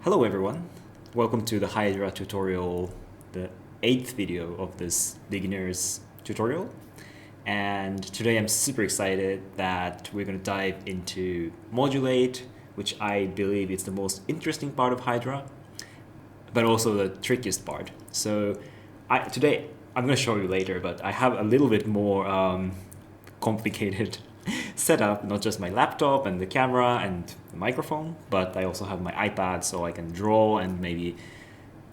Hello everyone, welcome to the Hydra tutorial, the 8th video of this beginner's tutorial. And today I'm super excited that we're going to dive into Modulate, which I believe is the most interesting part of Hydra, but also the trickiest part. So today I'm going to show you later, but I have a little bit more complicated setup, not just my laptop and the camera and the microphone, but I also have my iPad so I can draw, and maybe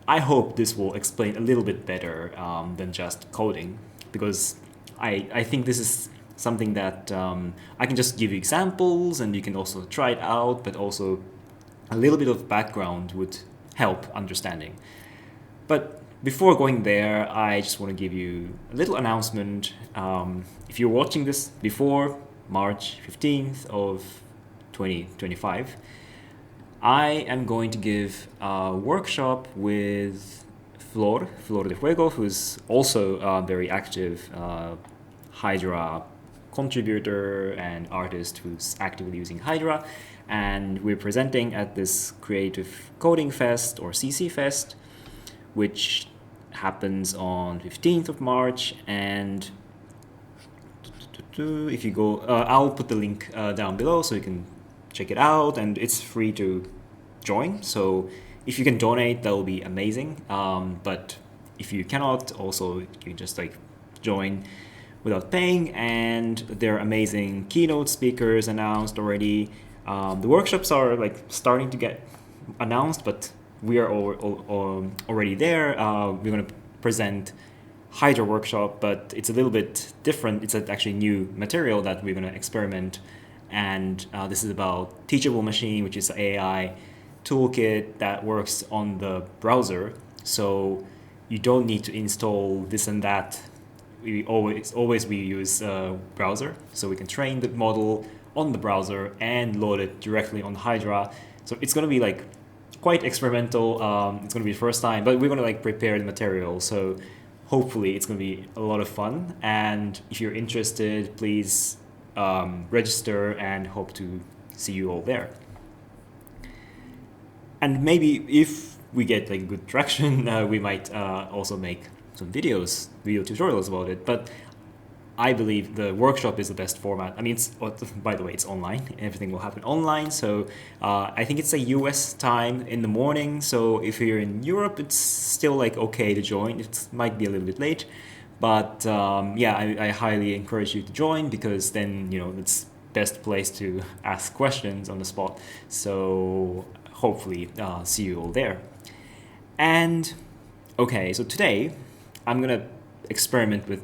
I hope this will explain a little bit better than just coding, because I think this is something that I can just give you examples and you can also try it out, but also a little bit of background would help understanding. But before going there, I just want to give you a little announcement. If you're watching this before March 15th of 2025, I am going to give a workshop with Flor de Fuego, who's also a very active Hydra contributor and artist who's actively using Hydra. And we're presenting at this Creative Coding Fest, or CC Fest, which happens on 15th of March. And if you go, I'll put the link down below so you can check it out, and it's free to join. So if you can donate, that will be amazing. But if you cannot, also you can just join without paying. And there are amazing keynote speakers announced already. The workshops are starting to get announced, but we are already there. We're going to present Hydra workshop, but it's a little bit different. It's actually new material that we're going to experiment, and this is about Teachable Machine, which is an AI toolkit that works on the browser. So you don't need to install this and that. We always use a browser, so we can train the model on the browser and load it directly on Hydra. So it's going to be quite experimental. It's going to be the first time, but we're going to prepare the material. So hopefully it's going to be a lot of fun. And if you're interested, please register, and hope to see you all there. And maybe if we get good traction, we might also make some video tutorials about it. But I believe the workshop is the best format. I mean, by the way, it's online. Everything will happen online. So I think it's a US time in the morning. So if you're in Europe, it's still okay to join. It might be a little bit late. But yeah, I highly encourage you to join, because then, it's best place to ask questions on the spot. So hopefully see you all there. And okay, so today I'm going to experiment with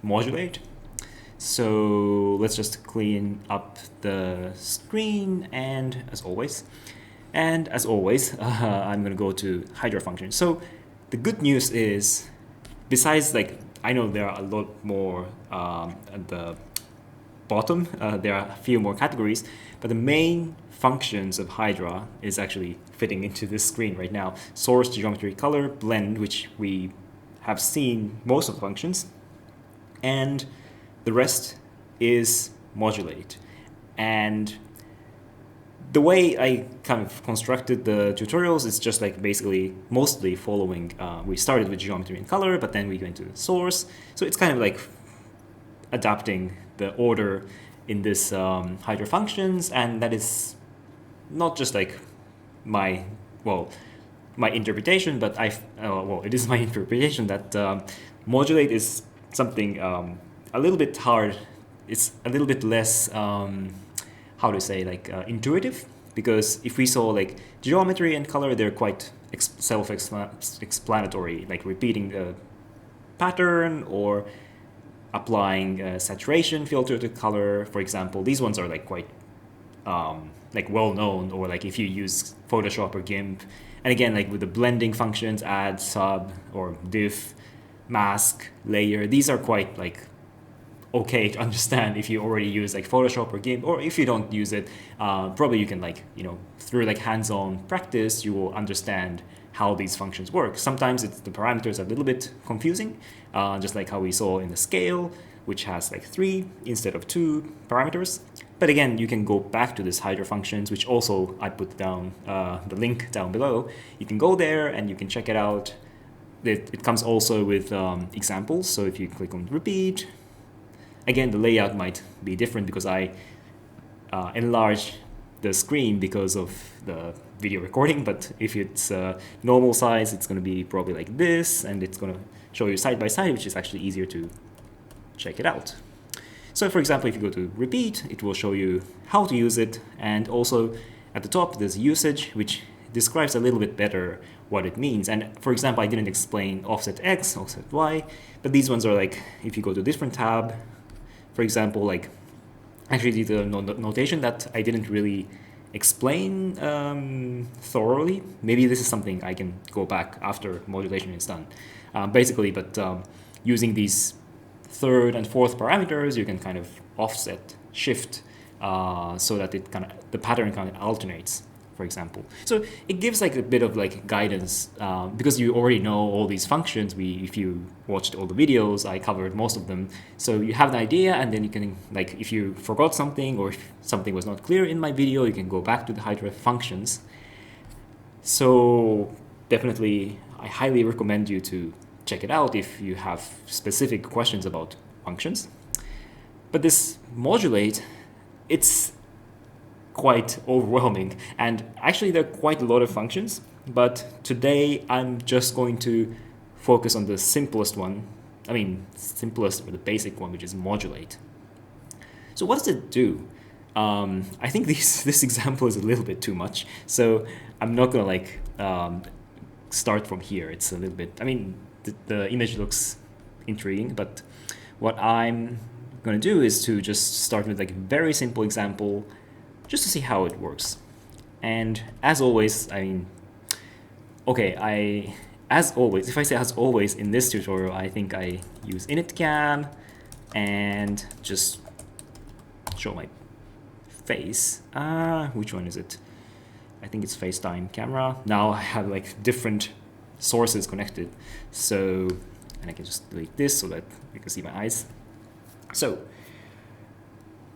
Modulate. So let's just clean up the screen, and as always, I'm going to go to Hydra function. So the good news is, besides I know there are a lot more at the bottom, there are a few more categories, but the main functions of Hydra is actually fitting into this screen right now. Source, geometry, color, blend, which we have seen most of the functions, and the rest is Modulate. And the way I kind of constructed the tutorials is just basically mostly following, we started with geometry and color, but then we went to source. So it's kind of adapting the order in this Hydra functions, and that is not just my interpretation, but it is my interpretation that Modulate is something a little bit hard. It's a little bit less intuitive, because if we saw geometry and color, they're quite self-explanatory, repeating the pattern or applying a saturation filter to color, for example. These ones are quite well known, or if you use Photoshop or GIMP. And again, with the blending functions, add, sub, or diff, mask, layer, these are quite okay to understand if you already use Photoshop or GIMP, or if you don't use it, probably you can through hands-on practice, you will understand how these functions work. Sometimes the parameters are a little bit confusing, just how we saw in the scale, which has 3 instead of 2 parameters. But again, you can go back to this Hydra functions, which also I put down the link down below. You can go there and you can check it out. It comes also with examples. So if you click on repeat, again, the layout might be different because I enlarged the screen because of the video recording. But if it's normal size, it's going to be probably like this, and it's going to show you side by side, which is actually easier to check it out. So for example, if you go to repeat, it will show you how to use it. And also at the top, there's usage, which describes a little bit better what it means. And for example, I didn't explain offset X, offset Y, but these ones are like, if you go to a different tab, for example, like actually the notation that I didn't really explain thoroughly. Maybe this is something I can go back after modulation is done. Basically, but using these third and fourth parameters, you can kind of offset, shift, so that the pattern kind of alternates, for example. So it gives like a bit of like guidance because you already know all these functions. If you watched all the videos, I covered most of them. So you have an idea, and then you can, like, if you forgot something or if something was not clear in my video, you can go back to the Hydra functions. So definitely, I highly recommend you to check it out if you have specific questions about functions. But this Modulate, it's quite overwhelming, and actually there are quite a lot of functions, but today I'm just going to focus on the simplest one. I mean, simplest or the basic one, which is Modulate. So what does it do? I think this example is a little bit too much, so I'm not gonna like start from here. It's a little bit, I mean, the image looks intriguing, but what I'm going to do is to just start with like a very simple example just to see how it works. And as always, I mean, okay, as always, if I say as always in this tutorial, I think I use initcam and just show my face. Which one is it? I think it's FaceTime camera. Now I have like different sources connected, so, and I can just delete this so that you can see my eyes. So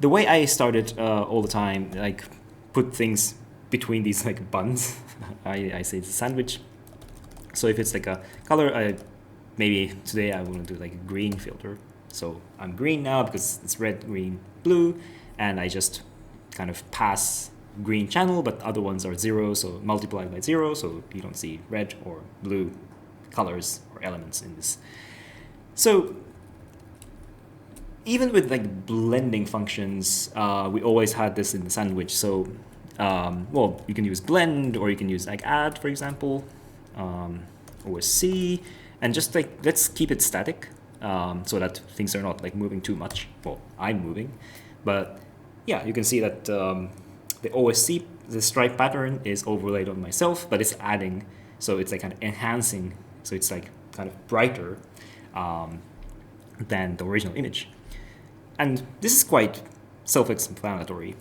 the way I started all the time, like put things between these like buns. I say it's a sandwich. So if it's like a color, maybe today I want to do like a green filter. So I'm green now because it's red, green, blue, and I just kind of pass green channel, but other ones are 0, so multiplied by 0, so you don't see red or blue colors or elements in this. So even with like blending functions, we always had this in the sandwich. So well, you can use blend, or you can use like add, for example, or C, and just like let's keep it static so that things are not like moving too much. Well, I'm moving, but yeah, you can see that the OSC, the stripe pattern is overlaid on myself, but it's adding, so it's like kind of enhancing, so it's like kind of brighter than the original image. And this is quite self-explanatory.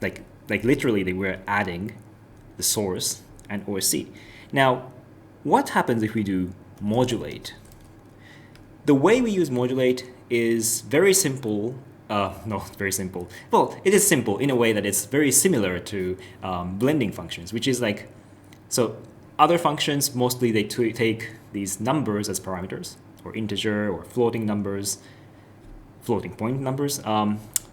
Like literally they were adding the source and OSC. Now, what happens if we do Modulate? The way we use Modulate is very simple. Not very simple. Well, it is simple in a way that it's very similar to blending functions, which is like, so other functions, mostly they take these numbers as parameters, or integer or floating numbers, floating point numbers.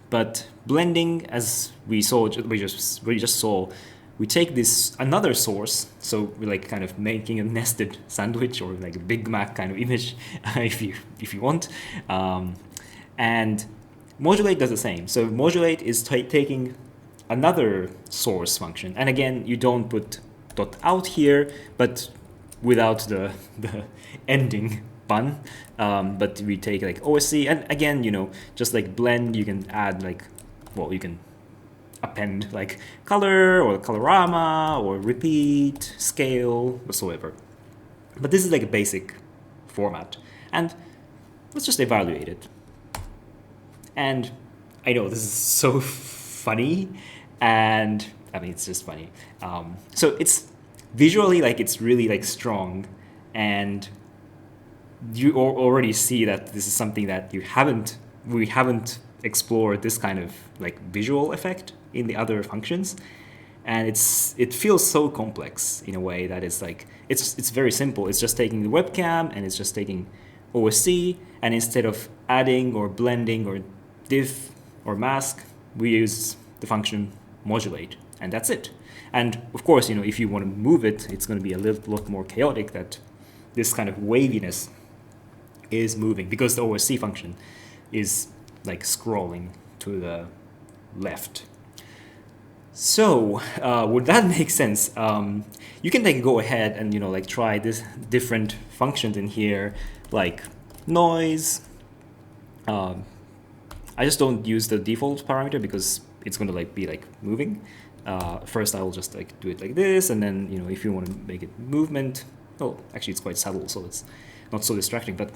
But blending, as we just saw, we take this another source, so we're like kind of making a nested sandwich or like a Big Mac kind of image, if you want, and Modulate does the same. So Modulate is taking another source function, and again, you don't put .out here, but without the ending bun. But we take like OSC, and again, you know, just like blend, you can add like, well, you can append like color or colorama or repeat, scale, whatsoever. But this is like a basic format, and let's just evaluate it. And I know this is so funny, and I mean, it's just funny. So it's visually like it's really like strong, and you already see that this is something that we haven't explore this kind of like visual effect in the other functions. And it feels so complex in a way that it's like, it's very simple. It's just taking the webcam and it's just taking OSC, and instead of adding or blending or diff or mask, we use the function modulate, and that's it. And of course, you know, if you want to move it, it's going to be a little lot more chaotic, that this kind of waviness is moving because the OSC function is like scrolling to the left. So would that make sense? You can like go ahead and, you know, like try this different functions in here, like noise. I just don't use the default parameter because it's going to like be like moving. First, I will just like do it like this, and then, you know, if you want to make it movement, oh, actually it's quite subtle, so it's not so distracting. But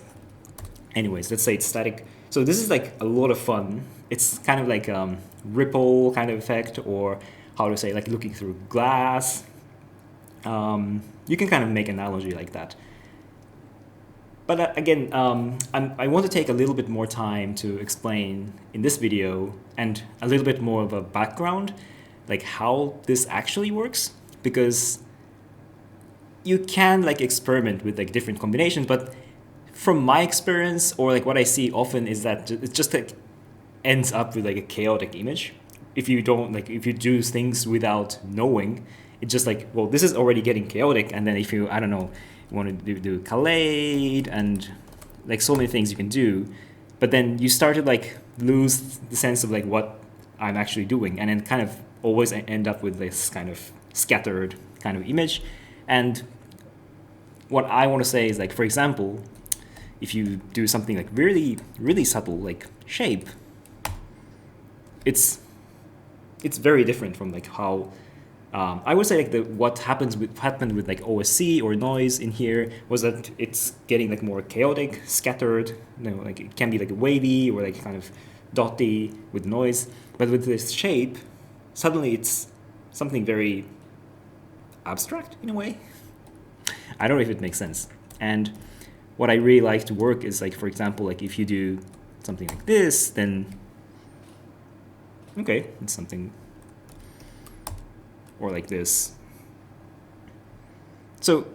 anyways, let's say it's static. So this is like a lot of fun. It's kind of like ripple kind of effect, or how to say, like looking through glass. You can kind of make an analogy like that. But again, I want to take a little bit more time to explain in this video, and a little bit more of a background, like how this actually works, because you can like experiment with like different combinations, but from my experience, or like what I see often, is that it just like ends up with like a chaotic image. If you don't, like, if you do things without knowing, it's just like, well, this is already getting chaotic. And then if you, I don't know, you want to do collate and like so many things you can do, but then you start to like lose the sense of like what I'm actually doing, and then kind of always end up with this kind of scattered kind of image. And what I want to say is, like, for example, if you do something like really, really subtle, like shape, it's very different from like how I would say like what happened with like OSC or noise in here was that it's getting like more chaotic, scattered. You know, like it can be like wavy or like kind of dotty with noise. But with this shape, suddenly it's something very abstract in a way. I don't know if it makes sense. And what I really like to work is, like, for example, like if you do something like this, then okay, it's something, or like this. So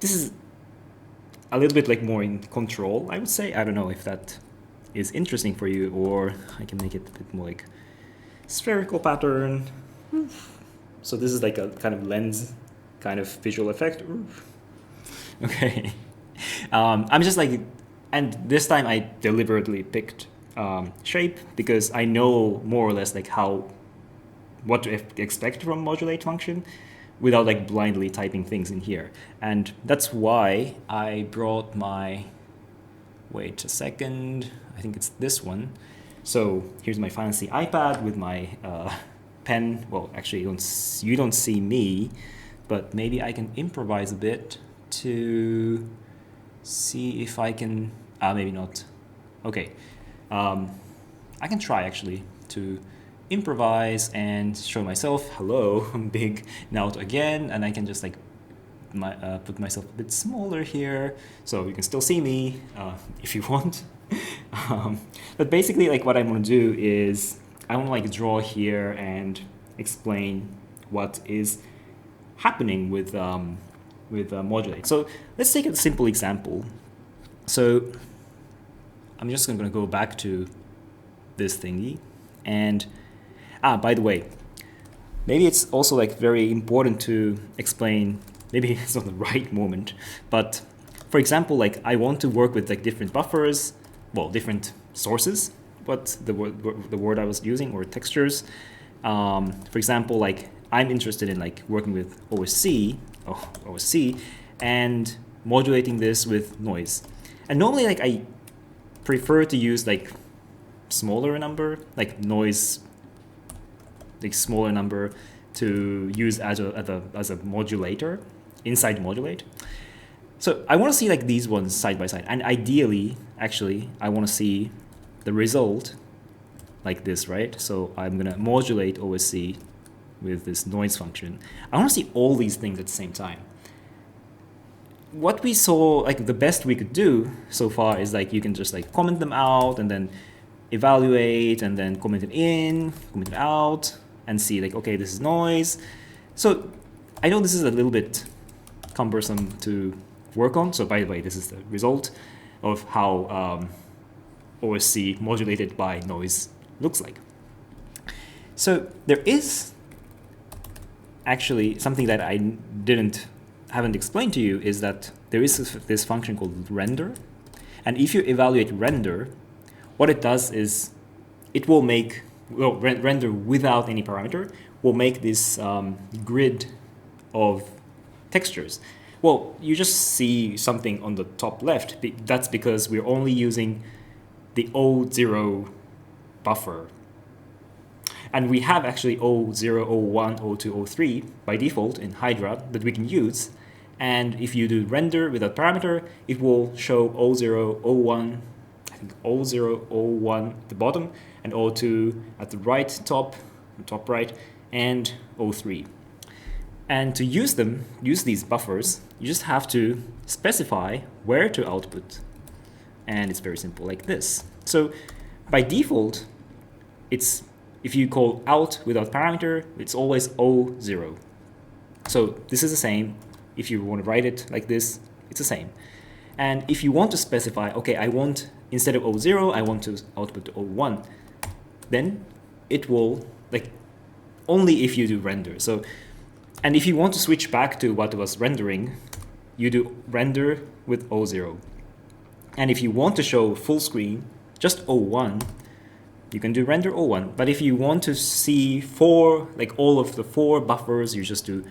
this is a little bit like more in control, I would say. I don't know if that is interesting for you, or I can make it a bit more like spherical pattern. So this is like a kind of lens kind of visual effect. Okay. I'm just like, and this time I deliberately picked shape because I know more or less like what to expect from modulate function without like blindly typing things in here. And that's why I brought my, wait a second, I think it's this one. So here's my fancy iPad with my pen. Well, actually you don't see me, but maybe I can improvise a bit to see if I can, maybe not. Okay, I can try actually to improvise and show myself, hello, big note again, and I can just like put myself a bit smaller here so you can still see me if you want. But basically, like, what I want to do is I want to like draw here and explain what is happening with modulate. So let's take a simple example. So I'm just going to go back to this thingy, and by the way, maybe it's also like very important to explain, maybe it's not the right moment, but for example, like I want to work with like different buffers, well, different sources, what the word I was using, or textures. For example, like I'm interested in like working with OSC and modulating this with noise. And normally, like, I prefer to use like smaller number, like noise, like smaller number, to use as a modulator inside modulate. So I want to see like these ones side by side, and ideally, actually, I want to see the result like this, right? So I'm gonna modulate OSC with this noise function. I want to see all these things at the same time. what we saw, like the best we could do so far is like you can just like comment them out and then evaluate and then comment it in, comment it out, and see like, okay, this is noise. So I know this is a little bit cumbersome to work on. So by the way, this is the result of how OSC modulated by noise looks like. So there is actually something that I haven't explained to you, is that there is this function called render. And if you evaluate render, what it does is it will make, well, render without any parameter will make this grid of textures. Well, you just see something on the top left. That's because we're only using the O0 buffer. And we have actually O0, O1, O2, O3 by default in Hydra that we can use. And if you do render without parameter, it will show O0, O1, I think O0, O1 at the bottom, and O2 at the right top right, and O3. And to use these buffers, you just have to specify where to output. And it's very simple, like this. So by default, if you call out without parameter, it's always O0. So this is the same. If you want to write it like this, it's the same. And if you want to specify, okay, I want, instead of O0, I want to output to O1, then it will, like, only if you do render. So, and if you want to switch back to what was rendering, you do render with O0. And if you want to show full screen, just O1, you can do render O1. But if you want to see all of the 4 buffers, you just do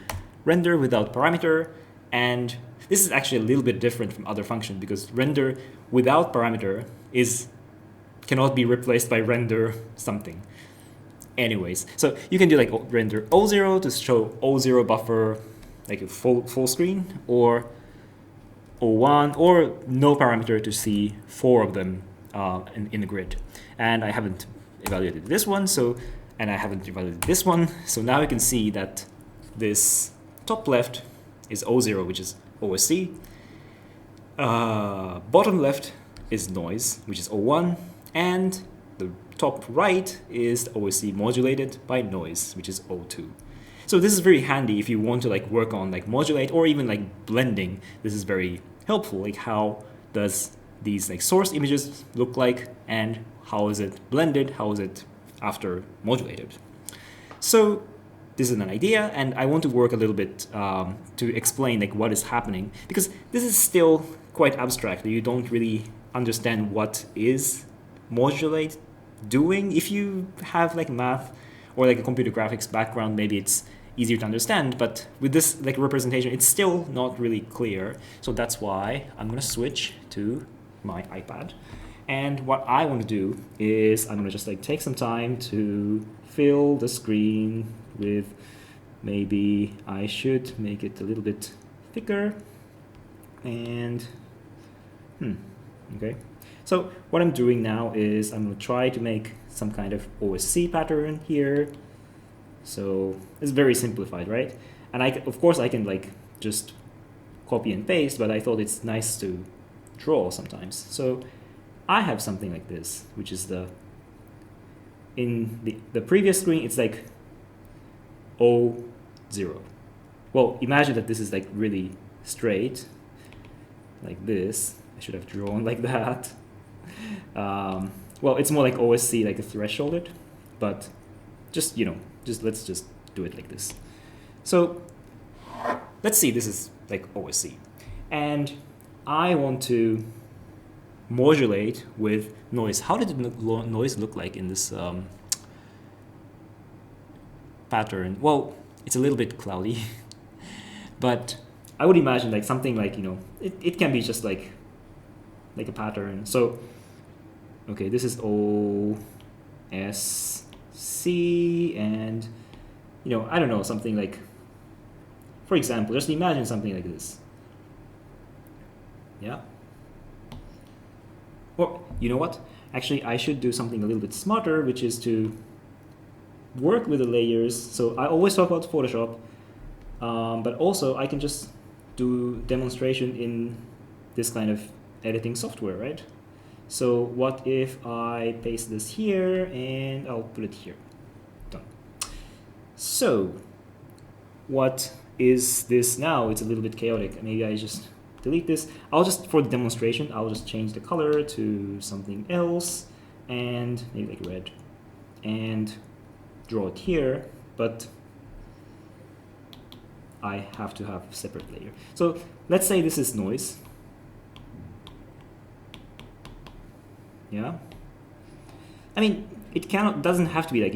render without parameter. And this is actually a little bit different from other functions, because render without parameter cannot be replaced by render something. Anyways, so you can do like render O0 to show O0 buffer, like a full screen, or O1, or no parameter to see 4 of them in the grid. And I haven't evaluated this one, and I haven't evaluated this one. So now you can see that this top left is O0, which is OSC. Bottom left is noise, which is O1, and the top right is OSC modulated by noise, which is O2. So this is very handy if you want to like work on like modulate or even like blending. This is very helpful. Like, how does these like source images look like, and how is it blended? How is it after modulated? So this is an idea, and I want to work a little bit to explain like what is happening, because this is still quite abstract. You don't really understand what is modulate doing. If you have like math or like a computer graphics background, maybe it's easier to understand, but with this like representation, it's still not really clear. So that's why I'm gonna switch to my iPad. And what I want to do is I'm gonna just like take some time to fill the screen with, maybe I should make it a little bit thicker. And okay. So what I'm doing now is I'm going to try to make some kind of OSC pattern here. So it's very simplified, right? And of course I can like just copy and paste, but I thought it's nice to draw sometimes. So I have something like this, which is in the previous screen, it's like O0. Well, imagine that this is like really straight, like this. I should have drawn like that. Well, it's more like OSC, like a thresholded, but just, let's just do it like this. So let's see, this is like OSC. And I want to modulate with noise. How did the noise look like in this pattern? Well, it's a little bit cloudy, but I would imagine like something like, it can be just like a pattern. So, okay, this is OSC, and, I don't know, something like, for example, just imagine something like this. Yeah. Well, you know what? Actually, I should do something a little bit smarter, which is to work with the layers. So I always talk about Photoshop, but also I can just do demonstration in this kind of editing software, right? So what if I paste this here and I'll put it here? Done. So what is this now? It's a little bit chaotic. Maybe I just delete this. I'll just, for the demonstration, I'll just change the color to something else and maybe like red and draw it here, but I have to have a separate layer. So let's say this is noise. Yeah. I mean, it doesn't have to be like,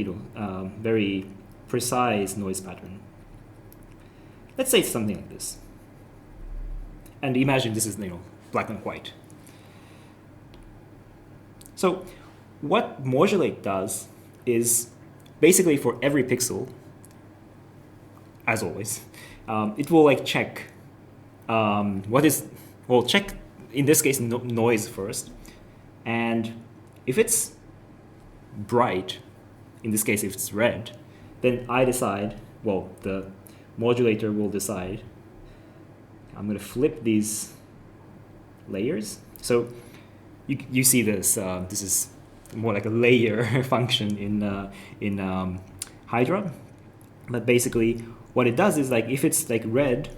very precise noise pattern. Let's say it's something like this. And imagine this is, black and white. So what Modulate does is basically for every pixel, as always, it will like check check in this case noise first, and if it's bright, in this case if it's red, then I decide, well, the modulator will decide, I'm going to flip these layers. So you see this, this is more like a layer function in Hydra, but basically what it does is, like, if it's like red,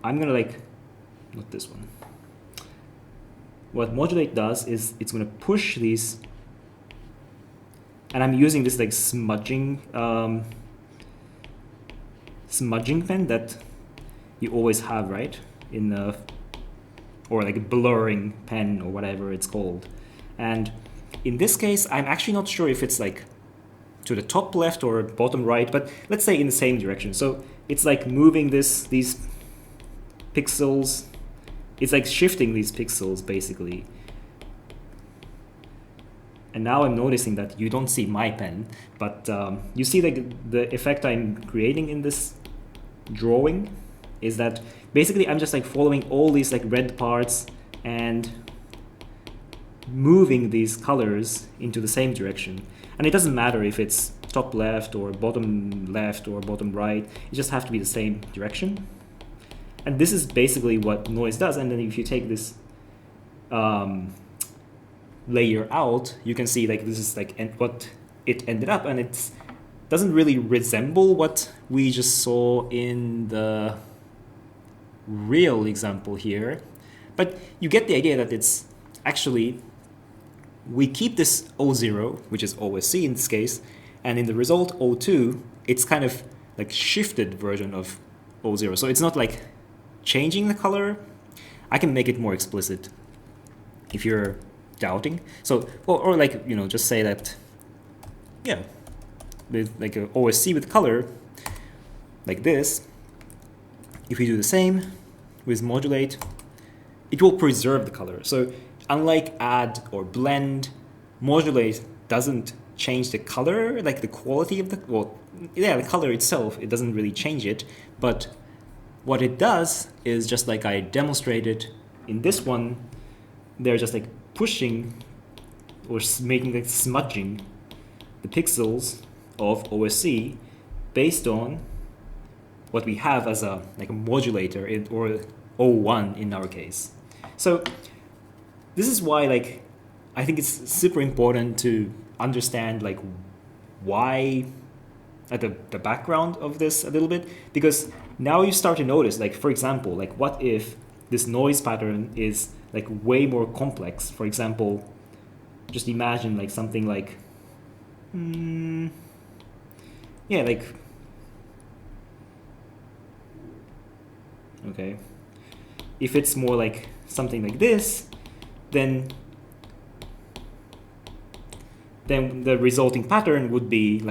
I'm gonna not this one. What Modulate does is it's gonna push these, and I'm using this like smudging pen that you always have, right? Or like a blurring pen or whatever it's called. And in this case, I'm actually not sure if it's like to the top left or bottom right, but let's say in the same direction. So it's like moving these pixels. It's like shifting these pixels basically. And now I'm noticing that you don't see my pen, but you see like the effect I'm creating in this drawing is that basically I'm just like following all these like red parts and moving these colors into the same direction. And it doesn't matter if it's top left or bottom right, it just have to be the same direction. And this is basically what noise does. And then if you take this layer out, you can see like this is like what it ended up, and it doesn't really resemble what we just saw in the real example here. But you get the idea that it's actually, we keep this O0, which is always C in this case, and in the result O2, it's kind of like shifted version of O0. So it's not like changing the color. I can make it more explicit if you're doubting. So, or like, just say that, yeah, with like a OSC with color, like this, if we do the same with Modulate, it will preserve the color. So unlike add or blend, Modulate doesn't change the color, like the quality of the color itself, it doesn't really change it. But what it does is, just like I demonstrated in this one, they're just like pushing or making like smudging the pixels of OSC based on what we have as a modulator or O1 in our case. So this is why I think it's super important to understand why the background of this a little bit, because now you start to notice, for example, what if this noise pattern is way more complex. For example, just imagine something okay, if it's more something like this, then the resulting pattern would be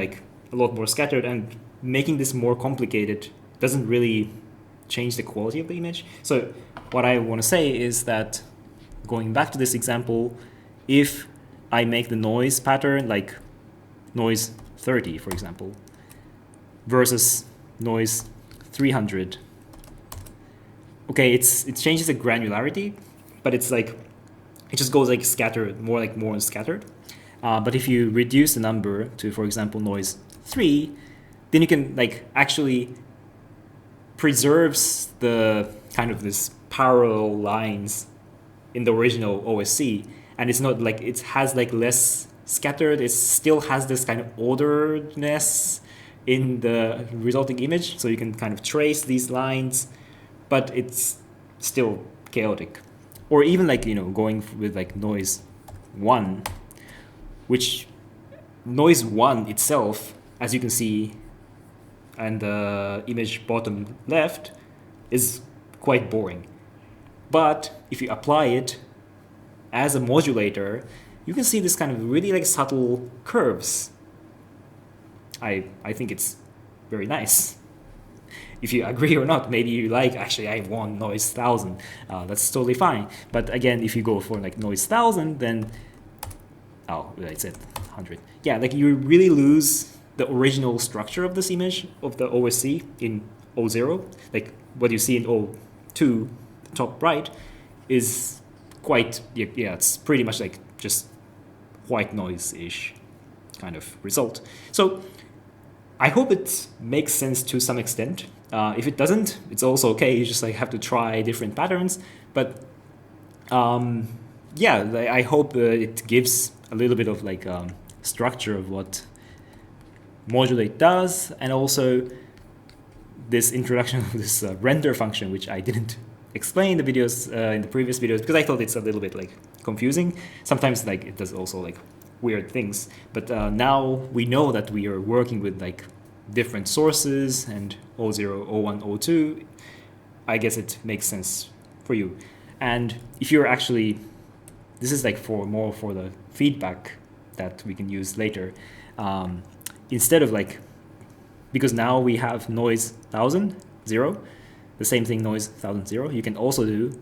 a lot more scattered, and making this more complicated doesn't really change the quality of the image. So what I want to say is that, going back to this example, if I make the noise pattern noise 30, for example, versus noise 300, okay, it changes the granularity, but it's it just goes scattered, more scattered. But if you reduce the number to, for example, noise 3, then you can actually preserves the kind of this parallel lines in the original OSC, and it's not like it has like less scattered. It still has this kind of orderedness in the resulting image, so you can kind of trace these lines, but it's still chaotic. Or even like, you know, going with like noise 1, which noise 1 itself, as you can see, and the image bottom left, is quite boring. But if you apply it as a modulator, you can see this kind of really like subtle curves. I think it's very nice. If you agree or not, maybe you like, actually I want noise 1000. That's totally fine. But again, if you go for like noise 1000, then, oh, I said 100. Yeah, like you really lose the original structure of this image of the OSC in O0. Like what you see in O2, top right, is quite, yeah, it's pretty much like just white noise-ish kind of result. So I hope it makes sense to some extent. If it doesn't, it's also okay. You just like have to try different patterns. But yeah, I hope it gives a little bit of like structure of what Modulate does, and also this introduction of this render function, which I didn't explain in the videos in the previous videos because I thought it's a little bit like confusing. Sometimes like it does also like weird things, but now we know that we are working with like different sources and O0, O1, O2. I guess it makes sense for you. And if you're actually, this is like for more for the feedback that we can use later. Instead of like, because now we have noise 1000, 0, the same thing noise 1000, 0, you can also do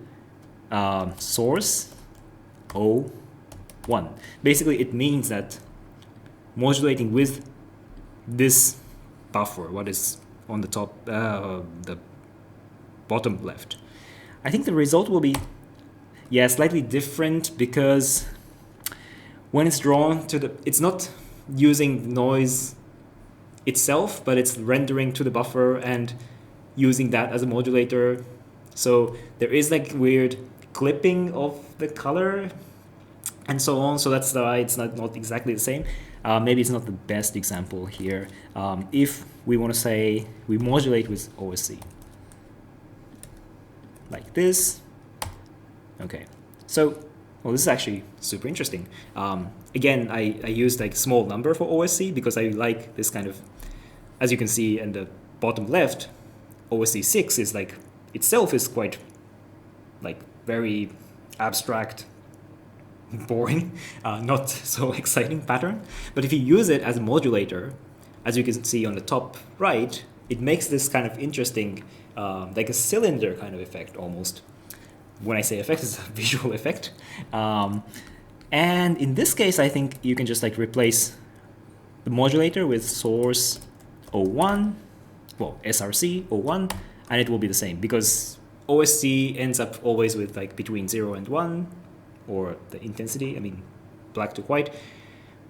source O1. Basically, it means that modulating with this buffer, what is on the top, the bottom left. I think the result will be, yeah, slightly different because when it's drawn to the, it's not using noise itself, but it's rendering to the buffer and using that as a modulator. So there is like weird clipping of the color and so on. So that's why it's not exactly the same. Maybe it's not the best example here. If we want to say we modulate with OSC, like this. Okay, so well, this is actually super interesting. Again, I used like small number for OSC because I like this kind of, as you can see in the bottom left, OSC 6 is like, itself is quite like very abstract, boring, not so exciting pattern. But if you use it as a modulator, as you can see on the top right, it makes this kind of interesting, like a cylinder kind of effect almost. When I say effect, it's a visual effect. And in this case, I think you can just like replace the modulator with source O1, well, SRC O1, and it will be the same because OSC ends up always with like between 0 and 1, or the intensity, I mean, black to white.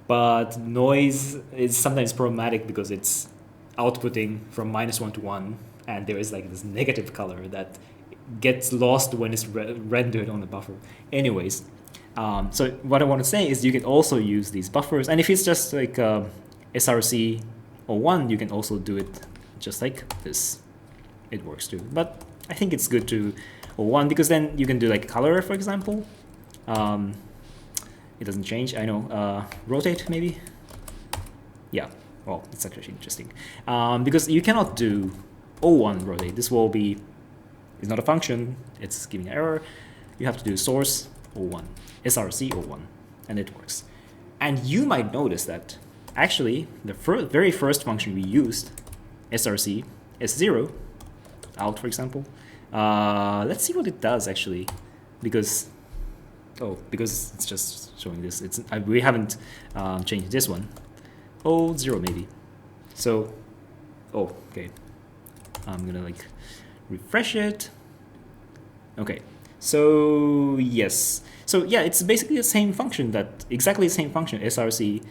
But noise is sometimes problematic because it's outputting from -1 to 1, and there is like this negative color that gets lost when it's rendered on the buffer. Anyways, so what I want to say is you can also use these buffers, and if it's just like SRC O1, you can also do it just like this. It works too, but I think it's good to O1 because then you can do like color, for example. It doesn't change, I know. Rotate maybe? Yeah, well, it's actually interesting. Because you cannot do O1 rotate. This will be, it's not a function, it's giving an error. You have to do source O1, SRC O1, and it works. And you might notice that actually the very first function we used, SRC S0, out for example, let's see what it does actually, because it's just showing this. We haven't changed this one. O0 maybe. So, okay. I'm gonna like refresh it. Okay. So yes. So yeah, it's basically the same function, exactly the same function. SRC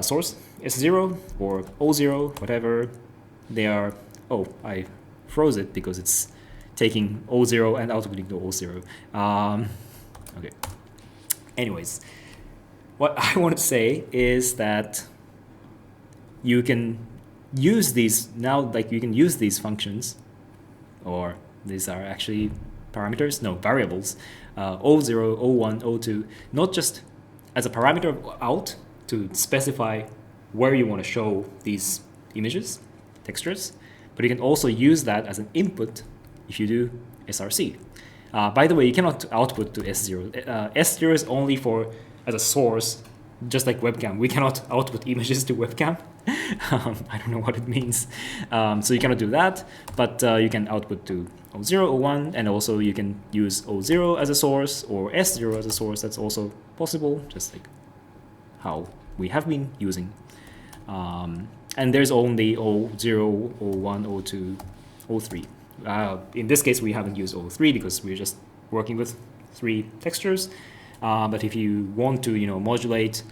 source S0 or O0, whatever they are. Oh, I froze it because it's taking O0 and outputting to O0. Okay. Anyways, what I want to say is that you can use these now, like you can use these functions, or these are actually parameters, no, variables, O0, O1, O2, not just as a parameter out to specify where you want to show these images, textures, but you can also use that as an input if you do src. By the way, you cannot output to S0. S0 is only for as a source, just like webcam. We cannot output images to webcam. I don't know what it means. So you cannot do that, but you can output to O0, O1, and also you can use O0 as a source or S0 as a source. That's also possible, just like how we have been using. And there's only O0, O1, O2, O3. In this case, we haven't used O3 because we're just working with 3 textures. But if you want to, modulate,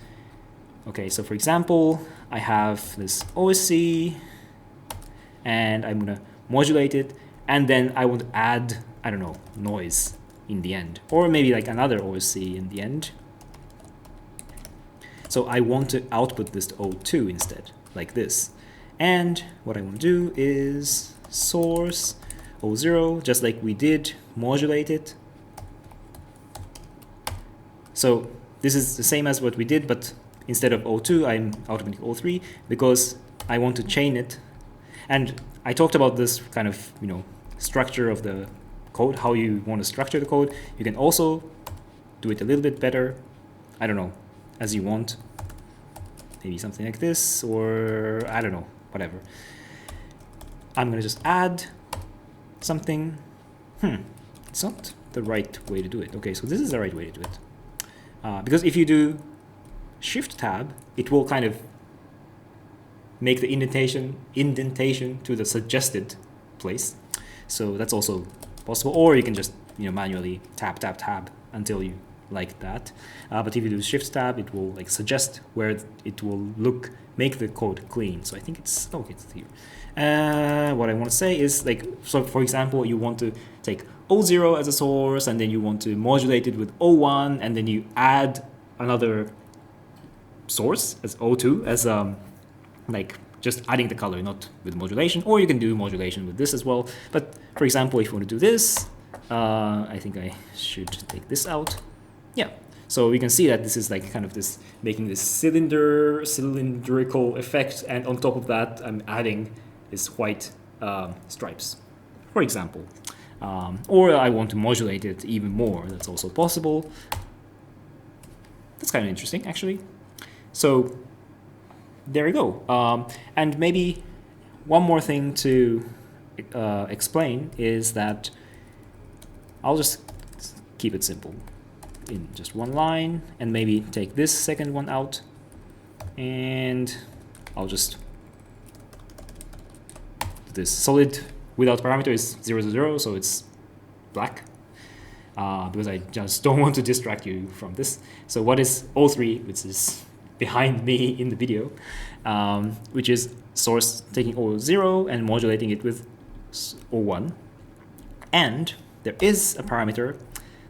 okay, so for example, I have this OSC, and I'm gonna modulate it, and then I want to add, I don't know, noise in the end, or maybe like another OSC in the end. So I want to output this to O2 instead, like this. And what I want to do is source O0, just like we did, modulate it. So this is the same as what we did, but instead of O2, I'm outputting O3 because I want to chain it. And I talked about this kind of, structure of the code, how you want to structure the code. You can also do it a little bit better, I don't know, as you want. Maybe something like this, or I don't know, whatever. I'm going to just add something. It's not the right way to do it. Okay, so this is the right way to do it. Because if you do Shift Tab, it will kind of make the indentation to the suggested place. So that's also possible. Or you can just manually tab until you like that. But if you do Shift Tab, it will like suggest where it will make the code clean. So I think it's it's here. What I want to say is like, so for example, you want to take O0 as a source, and then you want to modulate it with O1, and then you add another source as O2 as like just adding the color, not with modulation. Or you can do modulation with this as well. But for example, if you want to do this, I think I should take this out. Yeah. So you can see that this is like kind of this making this cylindrical effect, and on top of that, I'm adding this white stripes, for example. Or I want to modulate it even more. That's also possible. That's kind of interesting, actually. So there we go. And maybe one more thing to explain is that I'll just keep it simple in just one line, and maybe take this second one out, and I'll just this solid without parameter is 0 to 0, so it's black, because I just don't want to distract you from this. So what is O3, which is behind me in the video, which is source taking O0 and modulating it with O1. And there is a parameter,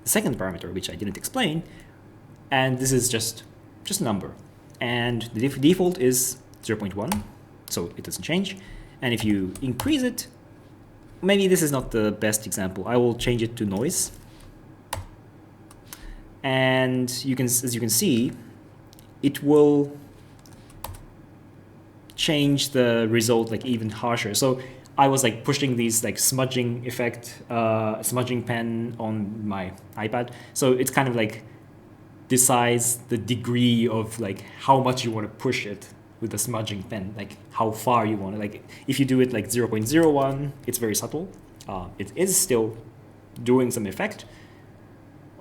the second parameter, which I didn't explain, and this is just a number. And the default is 0.1, so it doesn't change. And if you increase it, maybe this is not the best example. I will change it to noise. And as you can see, it will change the result like even harsher. So I was like pushing these like smudging effect, smudging pen on my iPad. So it's kind of like decides the degree of like how much you want to push it with the smudging pen, like how far you want to, like if you do it like 0.01, it's very subtle. It is still doing some effect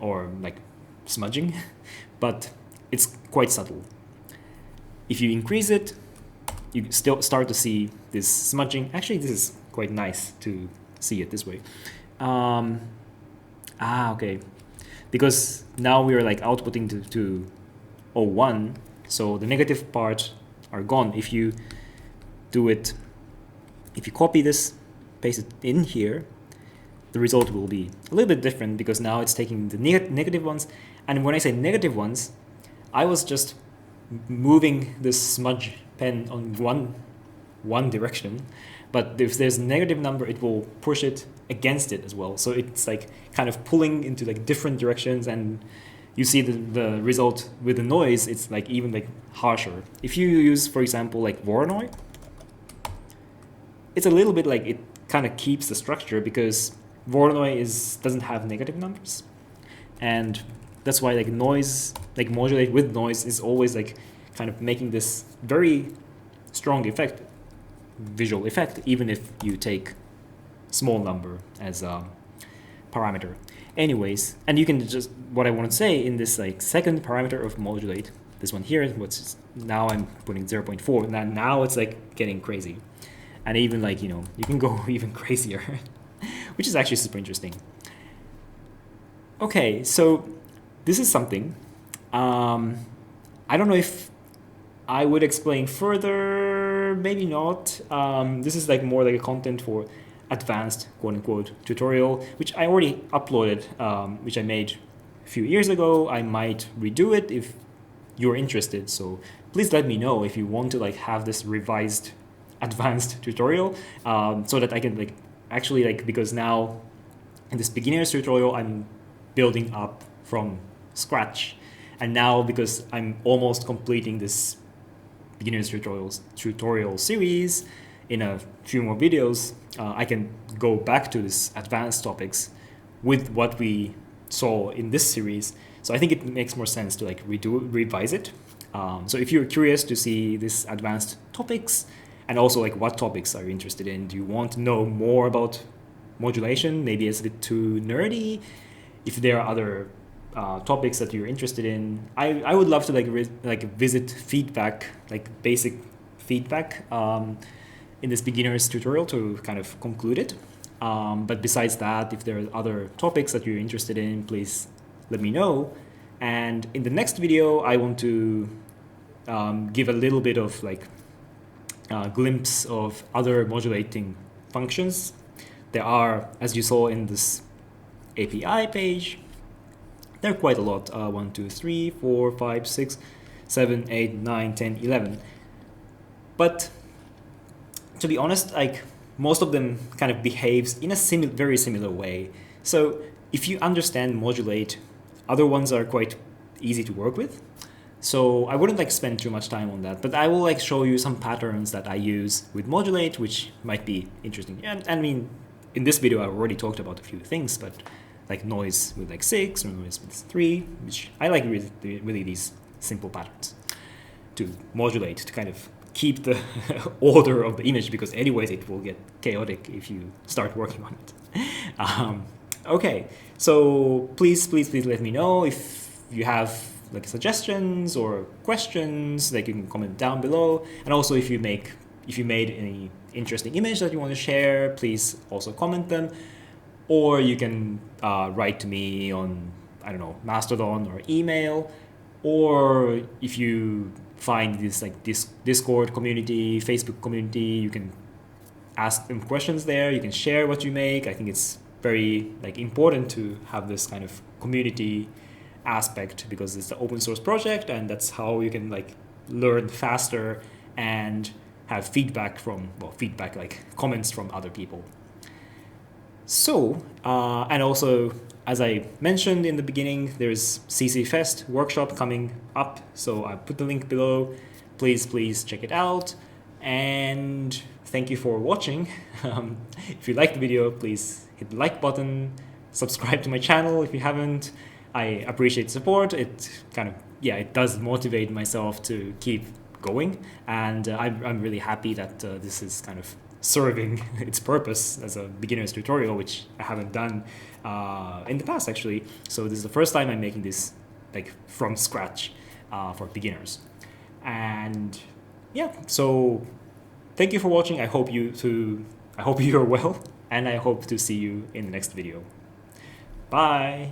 or like smudging, but it's quite subtle. If you increase it, you still start to see this smudging. Actually, this is quite nice to see it this way. Okay. Because now we are like outputting to O1, so the negative parts are gone. If you do it, if you copy this paste it in here, the result will be a little bit different because now it's taking the negative ones. And when I say negative ones, I was just moving this smudge pen on one direction, but if there's a negative number, it will push it against it as well. So it's like kind of pulling into like different directions, and you see the result with the noise, it's like even like harsher. If you use, for example, like Voronoi, it's a little bit like it kind of keeps the structure because Voronoi doesn't have negative numbers, and that's why like noise, like modulate with noise, is always like kind of making this very strong effect, visual effect, even if you take small number as a parameter. Anyways, and you can just, what I want to say in this like second parameter of modulate, this one here, what's now I'm putting 0.4, and now it's like getting crazy, and even like, you know, you can go even crazier, which is actually super interesting. Okay, so this is something. I don't know if I would explain further, maybe not. This is like more like a content for advanced quote-unquote tutorial, which I already uploaded, which I made a few years ago. I might redo it if you're interested. So please let me know if you want to like have this revised advanced tutorial, so that I can like actually like, because now in this beginner's tutorial, I'm building up from scratch. And now because I'm almost completing this beginner's tutorial series in a few more videos, I can go back to this advanced topics with what we saw in this series. So I think it makes more sense to like revise it. So if you're curious to see this advanced topics, and also like what topics are you interested in, do you want to know more about modulation? Maybe it's a bit too nerdy. If there are other topics that you're interested in, I would love to like visit feedback, like basic feedback in this beginner's tutorial to kind of conclude it. But besides that, if there are other topics that you're interested in, please let me know. And in the next video, I want to give a little bit of like glimpse of other modulating functions. There are, as you saw in this API page, there are quite a lot. 1, 2, 3, 4, 5, 6, 7, 8, 9, 10, 11. But to be honest, like most of them kind of behaves in a very similar way. So if you understand modulate, other ones are quite easy to work with. So I wouldn't like spend too much time on that, but I will like show you some patterns that I use with modulate, which might be interesting. And I mean, in this video, I already talked about a few things, but like noise with like 6 or noise with 3, which I like really these simple patterns to modulate, to kind of keep the order of the image, because anyways it will get chaotic if you start working on it. Okay, so please let me know if you have like suggestions or questions. Like you can comment down below, and also if you made any interesting image that you want to share, please also comment them. Or you can write to me on, I don't know, Mastodon or email. Or if you find this like Discord community, Facebook community, you can ask them questions there. You can share what you make. I think it's very like important to have this kind of community aspect, because it's an open source project, and that's how you can like learn faster and have feedback like comments from other people. So, and also, as I mentioned in the beginning, there's CC Fest workshop coming up. So I put the link below. Please check it out. And thank you for watching. If you liked the video, please hit the like button. Subscribe to my channel if you haven't. I appreciate support. It kind of, it does motivate myself to keep going. And I'm really happy that this is kind of serving its purpose as a beginner's tutorial, which I haven't done in the past actually. So this is the first time I'm making this like from scratch for beginners. And so thank you for watching. I hope you're well, and I hope to see you in the next video. Bye.